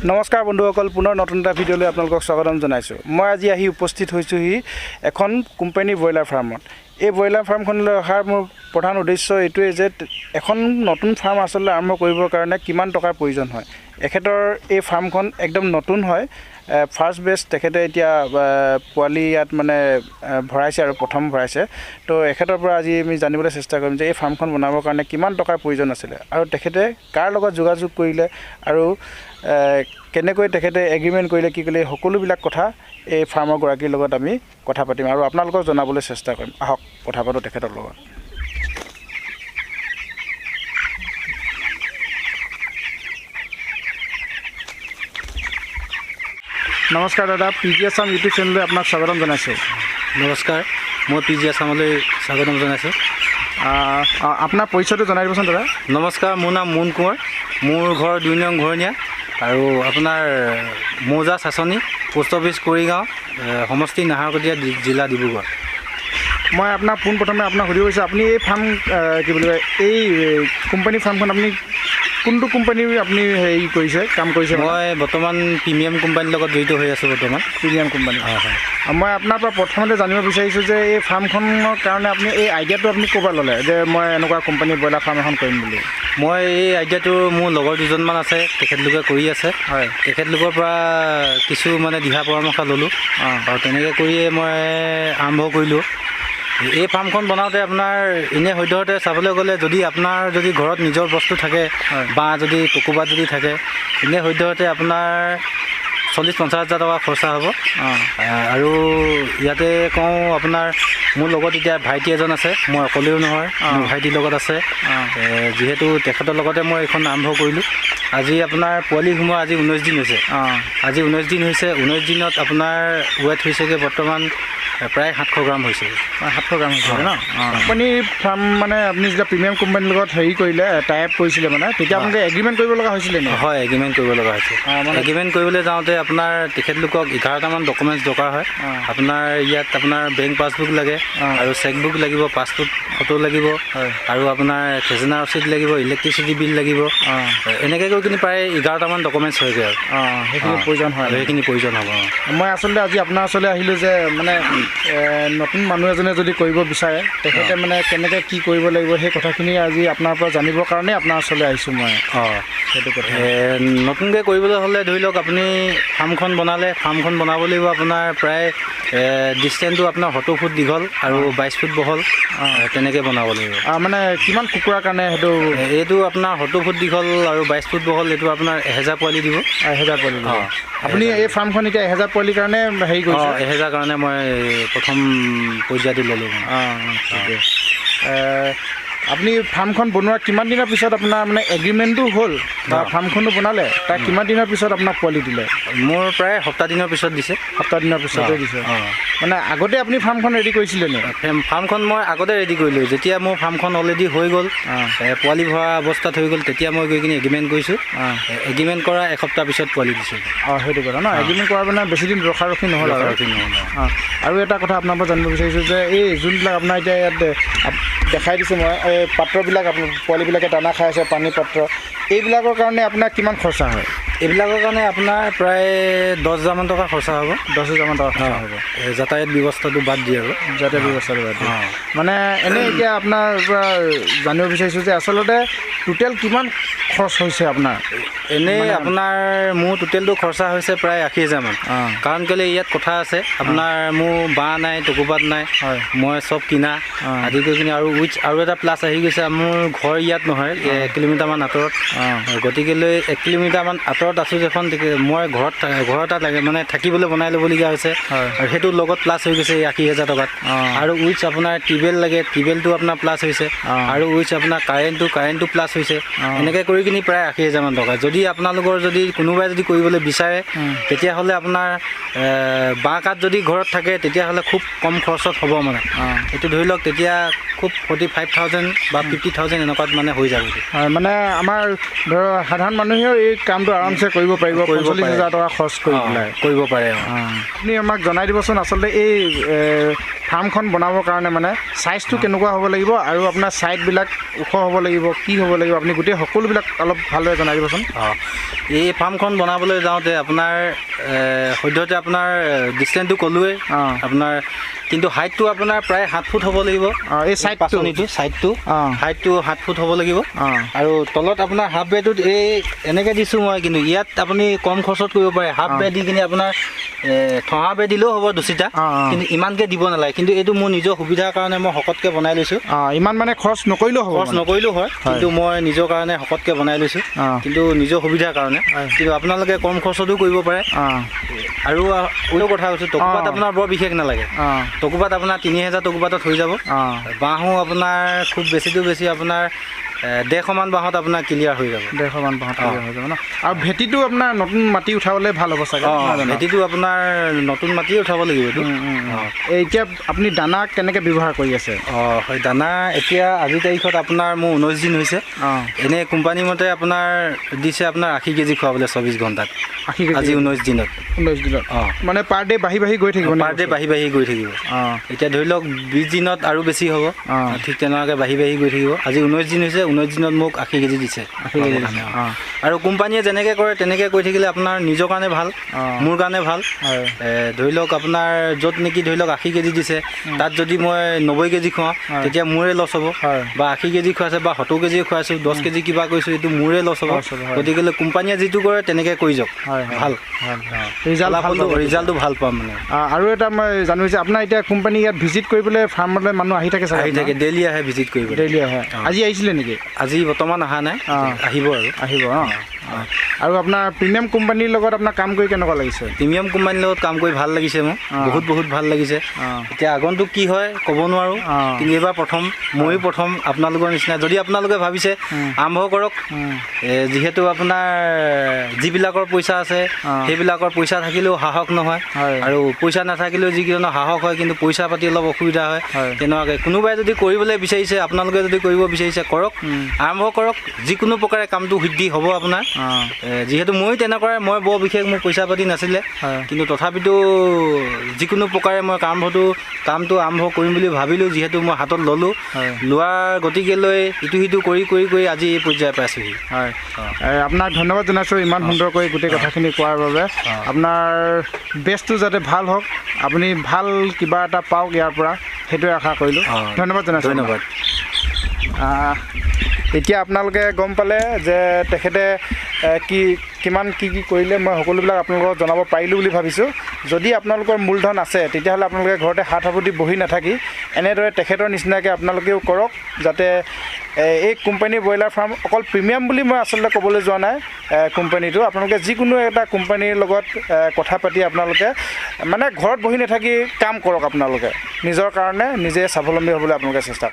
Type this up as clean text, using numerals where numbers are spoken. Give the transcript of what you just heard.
নমস্কাৰ বন্ধুসকল, পুনৰ নতুন এটা ভিডিঅ'লৈ আপোনালোকক স্বাগতম জনাইছোঁ। মই আজি আহি উপস্থিত হৈছোঁহি এখন কোম্পানী ব্ৰইলাৰ ফাৰ্মত। এই ব্ৰইলাৰ ফাৰ্মখনলৈ অহাৰ মোৰ প্ৰধান উদ্দেশ্য এইটোৱেই যে এখন নতুন ফাৰ্ম আচলতে আৰম্ভ কৰিবৰ কাৰণে কিমান টকাৰ প্ৰয়োজন হয়। এখেতৰ এই ফাৰ্মখন একদম নতুন হয়, ফাৰ্ষ্ট বেচ। তেখেতে এতিয়া পোৱালি ইয়াত মানে ভৰাইছে আৰু প্ৰথম ভৰাইছে। তো এখেতৰ পৰা আজি আমি জানিবলৈ চেষ্টা কৰিম যে এই ফাৰ্মখন বনাবৰ কাৰণে কিমান টকাৰ প্ৰয়োজন আছিলে আৰু তেখেতে কাৰ লগত যোগাযোগ কৰিলে আৰু কেনেকৈ তেখেতে এগ্ৰিমেণ্ট কৰিলে, কি কৰিলে, সকলোবিলাক কথা এই ফাৰ্মৰ গৰাকীৰ লগত আমি কথা পাতিম আৰু আপোনালোকক জনাবলৈ চেষ্টা কৰিম। আহক কথা পাতোঁ তেখেতৰ লগত। নমস্কাৰ দাদা, PG আছাম ইউটিউব চেনেললৈ আপোনাক স্বাগতম জনাইছোঁ। নমস্কাৰ, মই PG আছামলৈ স্বাগতম জনাইছোঁ। আপোনাৰ পৰিচয়টো জনাই দিবচোন দাদা। নমস্কাৰ, মোৰ নাম মুন কোঁৱৰ, মোৰ ঘৰ 2 নং ঘৰণীয়া আৰু আপোনাৰ মৌজা চাচনি, পোষ্ট অফিচ কৰিগাঁও, সমষ্টি নাহৰকটীয়া, জিলা ডিব্ৰুগড়। মই আপোনাক পোনপ্ৰথমে আপোনাক সুধিব বিচাৰিছোঁ, আপুনি এই ফাৰ্ম কি বুলি কয়, এই কোম্পানী ফাৰ্মখন আপুনি কোনটো কোম্পানীৰ আপুনি হেৰি কৰিছে, কাম কৰিছে? মই বৰ্তমান প্ৰিমিয়াম কোম্পানীৰ লগত জড়িত হৈ আছোঁ। বৰ্তমান প্ৰিমিয়াম কোম্পানী। হয় হয়। মই আপোনাৰ পৰা প্ৰথমতে জানিব বিচাৰিছোঁ যে এই ফাৰ্মখনৰ কাৰণে আপুনি এই আইডিয়াটো আপুনি ক'ৰ পৰা ল'লে যে মই এনেকুৱা কোম্পানীৰ ব্ৰইলাৰ ফাৰ্ম এখন কৰিম বুলি? মই এই আইডিয়াটো মোৰ লগৰ দুজনমান আছে, তেখেতলোকে কৰি আছে। হয়। তেখেতলোকৰ পৰা কিছু মানে দিহা পৰামৰ্শ ল'লোঁ আৰু তেনেকৈ কৰিয়ে মই আৰম্ভ কৰিলোঁ। এই ফাৰ্মখন বনাওঁতে আপোনাৰ এনেই সদ্যহতে চাবলৈ গ'লে যদি আপোনাৰ যদি ঘৰত নিজৰ বস্তু থাকে বা যদি টকুবাত যদি থাকে, এনেই সদ্যহতে আপোনাৰ 40-50 হাজাৰ টকা খৰচা হ'ব। আৰু ইয়াতে কওঁ আপোনাৰ মোৰ লগত এতিয়া ভাইটি এজন আছে, মই অকলেও নহয়, মোৰ ভাইটিৰ লগত আছে। যিহেতু তেখেতৰ লগতে মই এইখন আৰম্ভ কৰিলোঁ। আজি আপোনাৰ পোৱালি সোমোৱা আজি 19 দিন হৈছে। আজি 19 দিন হৈছে। 19 দিনত আপোনাৰ ৱেট হৈছেগৈ বৰ্তমান প্ৰায় 700 গ্ৰাম হৈছে। 700 গ্ৰাম হৈছে ন? আপুনি ফাৰ্ম মানে আপুনি যেতিয়া প্ৰিমিয়াম কোম্পানীৰ লগত হেৰি কৰিলে, টাই আপ কৰিছিলে মানে, তেতিয়া আপোনালোকে এগ্ৰিমেণ্ট কৰিব লগা হৈছিলে নেকি? হয়, এগ্ৰিমেণ্ট কৰিব লগা হৈছে। এগ্ৰিমেণ্ট কৰিবলৈ যাওঁতে আপোনাৰ তেখেতলোকক 11টামান ডকুমেণ্টছ দৰকাৰ হয়। আপোনাৰ ইয়াত আপোনাৰ বেংক পাছবুক লাগে আৰু চেকবুক লাগিব, পাছপোৰ্ট ফটো লাগিব আৰু আপোনাৰ খাজনা ৰচিদ লাগিব, ইলেক্ট্ৰিচিটি বিল লাগিব। এনেকৈ কৰি কিনি প্ৰায় 11টামান ডকুমেণ্টছ হয়গৈ আৰু সেইখিনি প্ৰয়োজন হয়। সেইখিনি প্ৰয়োজন হ'ব। মই আচলতে আজি আপোনাৰ ওচৰলৈ আহিলোঁ যে মানে নতুন মানুহ এজনে যদি কৰিব বিচাৰে, তেখেতে মানে কেনেকৈ কি কৰিব লাগিব সেই কথাখিনি আজি আপোনাৰ পৰা জানিবৰ কাৰণে আপোনাৰ ওচৰলৈ আহিছোঁ মই। সেইটো কথা। নতুনকৈ কৰিবলৈ হ'লে ধৰি লওক আপুনি ফাৰ্মখন বনালে, ফাৰ্মখন বনাব লাগিব আপোনাৰ প্ৰায় ডিষ্টেঞ্চটো আপোনাৰ 70 ফুট দীঘল আৰু 22 ফুট বহল, তেনেকৈ বনাব লাগিব। মানে কিমান কুকুৰাৰ কাৰণে সেইটো? এইটো আপোনাৰ 70 ফুট দীঘল আৰু 22 ফুট বহল। এইটো আপোনাৰ 1000 পোৱালি দিব। 1000 পোৱালি দিব। আপুনি এই ফাৰ্মখন এতিয়া 1000 পোৱালিৰ কাৰণে হেৰি কৰিছে? 1000 কাৰণে মই প্ৰথম পৰ্যায়টো ল'লোঁ। ঠিকে। আপুনি ফাৰ্মখন বনোৱাৰ কিমান দিনৰ পিছত আপোনাৰ মানে এগ্ৰিমেণ্টটো হ'ল বা ফাৰ্মখনো বনালে, তাৰ কিমান দিনৰ পিছত আপোনাক পোৱালি দিলে? মোৰ প্ৰায় সপ্তাহ দিনৰ পিছত দিছে। সপ্তাহ দিনৰ পিছতে দিছে। মানে আগতে আপুনি ফাৰ্মখন ৰেডি কৰিছিলে নে? ফাৰ্মখন মই আগতে ৰেডি কৰিলোঁ। যেতিয়া মোৰ ফাৰ্মখন অলৰেডি হৈ গ'ল, পোৱালি ভৰা অৱস্থাত হৈ গ'ল, তেতিয়া মই গৈ কিনি এগ্ৰিমেণ্ট কৰিছোঁ। এগ্ৰিমেণ্ট কৰা এসপ্তাহ পিছত পোৱালি দিছোঁ। সেইটো কথা ন? এগ্ৰিমেণ্ট কৰাৰ মানে বেছি দিন ৰখাৰখি নহ'ল আৰু। আৰু এটা কথা আপোনাৰ পৰা জানিব বিচাৰিছোঁ যে এই যোনবিলাক আপোনাৰ এতিয়া ইয়াত দেখাই দিছোঁ মই, এই পাত্ৰবিলাক আপোনাৰ পোৱালিবিলাকে দানা খাই আছে, পানী পাত্ৰ, এইবিলাকৰ কাৰণে আপোনাৰ কিমান খৰচা হয়? এইবিলাকৰ কাৰণে আপোনাৰ প্ৰায় 10,000মান টকা খৰচা হ'ব। 10,000মান টকা খৰচা হ'ব। যাতায়াত ব্যৱস্থাটো বাদ দিয়ে আৰু। যাতায়াত ব্যৱস্থাটো বাদ দিয়ে। মানে এনেই এতিয়া আপোনাৰ পৰা জানিব বিচাৰিছোঁ যে আচলতে টোটেল কিমান খৰচ হৈছে আপোনাৰ? এনেই আপোনাৰ মোৰ টোটেলটো খৰচা হৈছে প্ৰায় 80,000মান। কাৰণ কেলৈ ইয়াত কথা আছে, আপোনাৰ মোৰ বাঁহ নাই, টকুপাত নাই, মই চব কিনা আদি কৰি কিনে আৰু এটা প্লাছ আহি গৈছে, মোৰ ঘৰ ইয়াত নহয়, 1 কিলোমিটাৰমান আঁতৰত। গতিকেলৈ 1 কিলোমিটাৰমান আঁতৰত আছোঁ যখন মই ঘৰ এটা লাগে মানে থাকিবলৈ বনাই ল'বলগীয়া হৈছে। আৰু সেইটো লগত প্লাছ হৈ গৈছে 80,000 টকাত। আৰু উইথ আপোনাৰ টিউবেল লাগে, টিউবেলটো আপোনাৰ প্লাছ হৈছে। আৰু উইথ আপোনাৰ কাৰেণ্টটো প্লাছ হৈছে। এনেকৈ কৰি কিনি প্ৰায় 80,000মান টকা। যদি আপোনালোকৰ যদি কোনোবাই যদি কৰিবলৈ বিচাৰে, তেতিয়াহ'লে আপোনাৰ বাঁহ কাঠ যদি ঘৰত থাকে, তেতিয়াহ'লে খুব কম খৰচত হ'ব মানে। এইটো ধৰি লওক তেতিয়া খুব 45,000 বা 50,000 এনেকুৱাত মানে হৈ যাব। মানে আমাৰ ধৰক সাধাৰণ মানুহেও এই কামটো আৰামছে কৰিব পাৰিব, 45,000 টকা খৰচ কৰি পেলাই কৰিব পাৰে। আপুনি আমাক জনাই দিবচোন আচলতে এই ফাৰ্মখন বনাবৰ কাৰণে মানে চাইজটো কেনেকুৱা হ'ব লাগিব আৰু আপোনাৰ ছাইডবিলাক ওখ হ'ব লাগিব কি হ'ব লাগিব আপুনি গোটেই সকলোবিলাক অলপ ভালদৰে জনাই দিবচোন। এই ফাৰ্মখন বনাবলৈ যাওঁতে আপোনাৰ সদ্যহতে আপোনাৰ ডিষ্টেঞ্চটো ক'লোৱেই আপোনাৰ, কিন্তু হাইটটো আপোনাৰ প্ৰায় 7 ফুট হ'ব লাগিব। এই পাচনিটো ছাইডটো হাইটটো 7 ফুট হ'ব লাগিব। আৰু তলত আপোনাৰ হাফ বেটোত এই এনেকৈ দিছোঁ মই, কিন্তু ইয়াত আপুনি কম খৰচত কৰিব পাৰে। হাফ বে দি কিনে আপোনাৰ থহা বে দিলেও হ'ব 2চিটা, কিন্তু ইমানকৈ দিব নালাগে। কিন্তু এইটো মোৰ নিজৰ সুবিধাৰ কাৰণে মই শকতকৈ বনাই লৈছোঁ। ইমান মানে খৰচ নকৰিলেও হ'ব, খৰচ নকৰিলেও হয়, কিন্তু মই নিজৰ কাৰণে শকতকৈ বনাই লৈছোঁ, কিন্তু নিজৰ সুবিধাৰ কাৰণে। কিন্তু আপোনালোকে কম খৰচতো কৰিব পাৰে। আৰু কথা কৈছোঁ, টকুপাত আপোনাৰ বৰ বিশেষ নালাগে। টকুপাত আপোনাৰ 3000 টকুপাতত হৈ যাব। বাঁহো আপোনাৰ খুব বেছিটো বেছি আপোনাৰ 150 মান বাঁহত আপোনাৰ ক্লিয়াৰ হৈ যাব। 150 মান বাঁহত ক্লিয়াৰ হৈ যাব ন। আৰু ভেটিটো আপোনাৰ নতুন মাটি উঠাবলৈ ভাল হ'ব চাগে। ভেটিটো আপোনাৰ নতুন মাটিয়ে উঠাব লাগিব এইটো। এতিয়া আপুনি দানা কেনেকৈ ব্যৱহাৰ কৰি আছে? হয়, দানা এতিয়া আজিৰ তাৰিখত আপোনাৰ মোৰ 19 দিন হৈছে। এনেই কোম্পানী মতে আপোনাৰ দিছে আপোনাৰ 80 কেজি খোৱাবলৈ 24 ঘণ্টাত। 80 কেজি আজি 19 দিনত। 19 দিনত মানে পাৰ ডে বাঢ়ি গৈ থাকিব। পাৰ ডে বাঢ়ি গৈ থাকিব। এতিয়া ধৰি লওক 20 দিনত আৰু বেছি হ'ব, ঠিক তেনেকুৱাকৈ বাঢ়ি গৈ থাকিব। আজি 19 দিন হৈছে, 19 দিনত মোক 80 কেজি দিছে। আৰু কোম্পানীয়ে যেনেকৈ কৰে তেনেকৈ কৰি থাকিলে আপোনাৰ নিজৰ কাৰণে ভাল, মোৰ কাৰণে ভাল। ধৰি লওক আপোনাৰ য'ত নেকি ধৰি লওক 80 কেজি দিছে, তাত যদি মই 90 কেজি খুৱাওঁ তেতিয়া মোৰে লছ হ'ব। বা 80 কেজি খুৱাইছে বা 70 কেজি খুৱাইছোঁ, 10 কেজি কিবা কৰিছোঁ, এইটো মোৰে লছ হ'ব। গতিকে কোম্পানীয়ে যিটো কৰে তেনেকৈ কৰি যাওক, ভাল ৰিজাল্টটো ভাল পাম মানে। আৰু এটা মই জানো যে আপোনাৰ এতিয়া কোম্পানী ইয়াত ভিজিট কৰিবলৈ ফাৰ্মলৈ মানুহ আহি থাকে চাগে? আহি থাকে, ডেইলি আহে ভিজিট কৰিব। ডেইলি আহে। আজি আহিছিলে নেকি? আজি বৰ্তমান অহা নাই, আহিব আহিব। আৰু আপোনাৰ প্ৰিমিয়াম কোম্পানীৰ লগত আপোনাৰ কাম কৰি কেনেকুৱা লাগিছে? প্ৰিমিয়াম কোম্পানীৰ লগত কাম কৰি ভাল লাগিছে মোৰ, বহুত ভাল লাগিছে। এতিয়া আগন্তুক কি হয় ক'ব নোৱাৰোঁ, কিন্তু এইবাৰ প্ৰথম, ময়ো প্ৰথম আপোনালোকৰ নিচিনা। যদি আপোনালোকে ভাবিছে আৰম্ভ কৰক, যিহেতু আপোনাৰ যিবিলাকৰ পইচা আছে সেইবিলাকৰ পইচা থাকিলেও সাহস নহয়, আৰু পইচা নাথাকিলেও যিকেইজনৰ সাহস হয়, কিন্তু পইচা পাতি অলপ অসুবিধা হয়। তেনেকুৱাকৈ কোনোবাই যদি কৰিবলৈ বিচাৰিছে, আপোনালোকে যদি কৰিব বিচাৰিছে কৰক, আৰম্ভ কৰক। যিকোনো প্ৰকাৰে কামটো সিদ্ধি হ'ব আপোনাৰ। যিহেতু ময়ো তেনেকুৱাই, মই বৰ বিশেষ মোৰ পইচা পাতি নাছিলে, কিন্তু তথাপিতো যিকোনো প্ৰকাৰে মই কামটো আৰম্ভ কৰিম বুলি ভাবিলোঁ। যিহেতু মই হাতত ল'লোঁ, লোৱাৰ গতিকে লৈ ইটো সিটো কৰি আজি এই পৰ্যায় পাইছোঁহি। আপোনাক ধন্যবাদ জনাইছোঁ ইমান সুন্দৰকৈ গোটেই কথাখিনি কোৱাৰ বাবে। আপোনাৰ বেষ্টটো যাতে ভাল হওক, আপুনি ভাল কিবা এটা পাওক ইয়াৰ পৰা, সেইটোৱে আশা কৰিলোঁ। ধন্যবাদ জনাইছোঁ। ধন্যবাদ। এতিয়া আপোনালোকে গম পালে যে তেখেতে কিমান কি কৰিলে, মই সকলোবিলাক আপোনালোকক জনাব পাৰিলোঁ বুলি ভাবিছোঁ। যদি আপোনালোকৰ মূলধন আছে তেতিয়াহ'লে আপোনালোকে ঘৰতে হাত সাবটি বহি নাথাকি এনেদৰে তেখেতৰ নিচিনাকৈ আপোনালোকেও কৰক, যাতে এই কোম্পানীৰ ব্ৰইলাৰ ফাৰ্ম অকল প্ৰিমিয়াম বুলি মই আচলতে ক'বলৈ যোৱা নাই। কোম্পানীটো আপোনালোকে যিকোনো এটা কোম্পানীৰ লগত কথা পাতি আপোনালোকে মানে ঘৰত বহি নাথাকি কাম কৰক। আপোনালোকে নিজৰ কাৰণে নিজে স্বাৱলম্বী হ'বলৈ আপোনালোকে চেষ্টা কৰক।